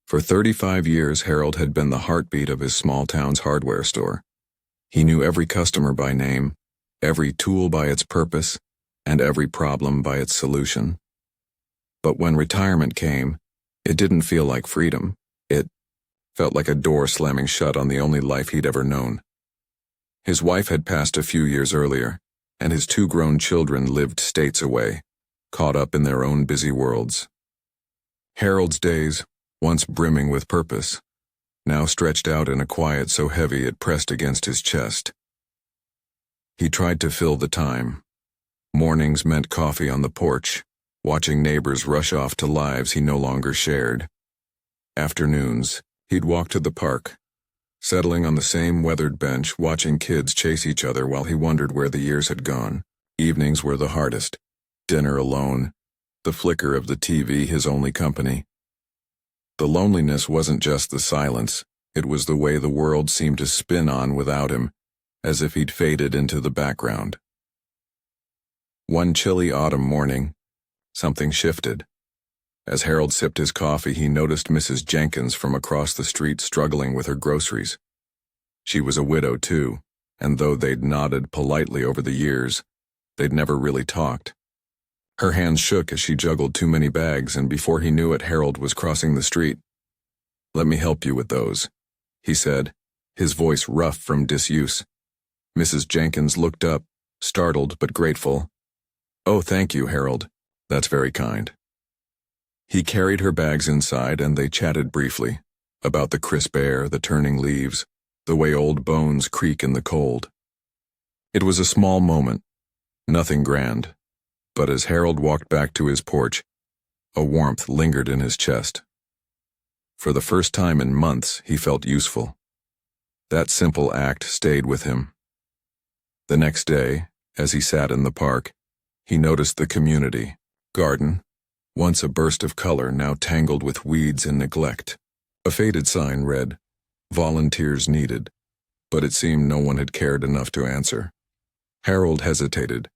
For 35 years, Harold had been the heartbeat of his small town's hardware store. He knew every customer by name, every tool by its purpose, and every problem by its solution. But when retirement came, it didn't feel like freedom. It felt like a door slamming shut on the only life he'd ever known. His wife had passed a few years earlier, and his 2 grown children lived states away, caught up in their own busy worlds. Harold's days, once brimming with purpose, now stretched out in a quiet so heavy it pressed against his chest. He tried to fill the time. Mornings meant coffee on the porch, watching neighbors rush off to lives he no longer shared. Afternoons, he'd walk to the park, settling on the same weathered bench, watching kids chase each other while he wondered where the years had gone. Evenings were the hardest. Dinner alone, the flicker of the TV his only company. The loneliness wasn't just the silence, it was the way the world seemed to spin on without him, as if he'd faded into the background. One chilly autumn morning, something shifted. As Harold sipped his coffee, he noticed Mrs. Jenkins from across the street struggling with her groceries. She was a widow too, and though they'd nodded politely over the years, they'd never really talked. Her hands shook as she juggled too many bags, and before he knew it, Harold was crossing the street. "Let me help you with those," he said, his voice rough from disuse. Mrs. Jenkins looked up, startled but grateful. "Oh, thank you, Harold. That's very kind." He carried her bags inside, and they chatted briefly, about the crisp air, the turning leaves, the way old bones creak in the cold. It was a small moment, nothing grand. But as Harold walked back to his porch, a warmth lingered in his chest. For the first time in months, he felt useful. That simple act stayed with him. The next day, as he sat in the park, he noticed the community garden, once a burst of color, now tangled with weeds and neglect. A faded sign read, "Volunteers needed," but it seemed no one had cared enough to answer. Harold hesitated.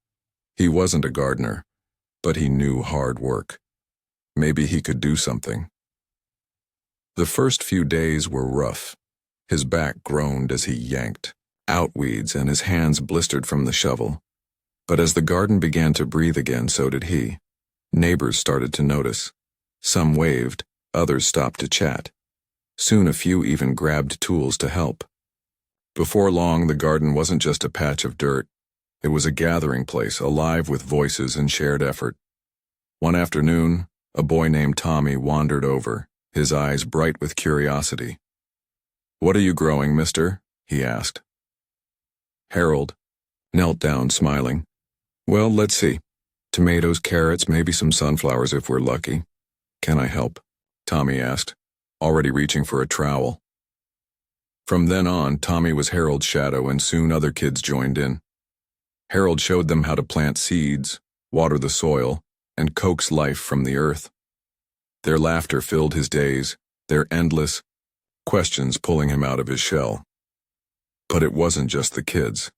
He wasn't a gardener, but he knew hard work. Maybe he could do something. The first few days were rough. His back groaned as he yanked out weeds, and his hands blistered from the shovel. But as the garden began to breathe again, so did he. Neighbors started to notice. Some waved, others stopped to chat. Soon a few even grabbed tools to help. Before long, the garden wasn't just a patch of dirt. It was a gathering place, alive with voices and shared effort. One afternoon, a boy named Tommy wandered over, his eyes bright with curiosity. "What are you growing, mister?" he asked. Harold knelt down, smiling. "Well, let's see. Tomatoes, carrots, maybe some sunflowers if we're lucky." "Can I help?" Tommy asked, already reaching for a trowel. From then on, Tommy was Harold's shadow, and soon other kids joined in. Harold showed them how to plant seeds, water the soil, and coax life from the earth. Their laughter filled his days, their endless questions pulling him out of his shell. But it wasn't just the kids.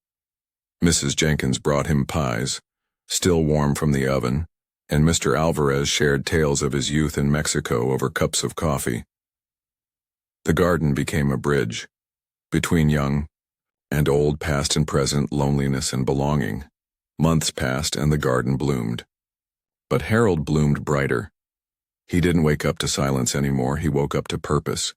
Mrs. Jenkins brought him pies, still warm from the oven, and Mr. Alvarez shared tales of his youth in Mexico over cups of coffee. The garden became a bridge between young and old, past and present, loneliness and belonging. Months passed and the garden bloomed. But Harold bloomed brighter. He didn't wake up to silence anymore, he woke up to purpose.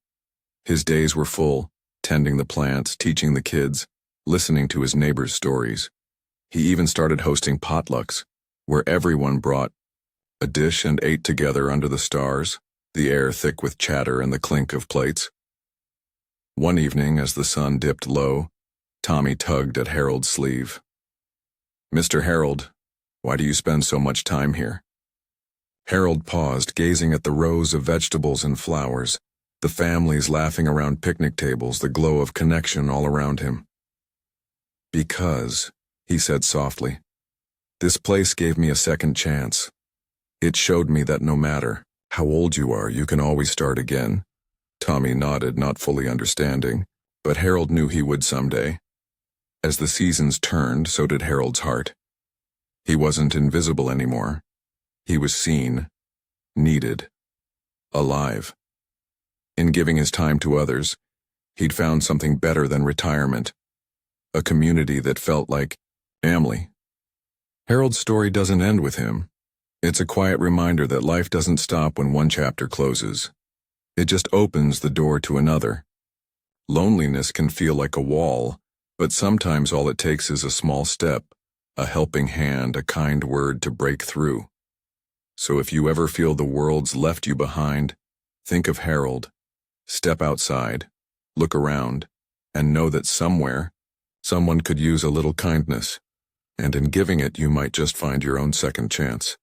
His days were full, tending the plants, teaching the kids, listening to his neighbors' stories. He even started hosting potlucks, where everyone brought a dish and ate together under the stars, the air thick with chatter and the clink of plates. One evening, as the sun dipped low, Tommy tugged at Harold's sleeve. "Mr. Harold, why do you spend so much time here?" Harold paused, gazing at the rows of vegetables and flowers, the families laughing around picnic tables, the glow of connection all around him. "Because," he said softly, "this place gave me a second chance. It showed me that no matter how old you are, you can always start again." Tommy nodded, not fully understanding, but Harold knew he would someday. As the seasons turned, so did Harold's heart. He wasn't invisible anymore. He was seen, needed, alive. In giving his time to others, he'd found something better than retirement, a community that felt like family. Harold's story doesn't end with him. It's a quiet reminder that life doesn't stop when one chapter closes. It just opens the door to another. Loneliness can feel like a wall, but sometimes all it takes is a small step, a helping hand, a kind word to break through. So if you ever feel the world's left you behind, think of Harold. Step outside, look around, and know that somewhere, someone could use a little kindness. And in giving it, you might just find your own second chance.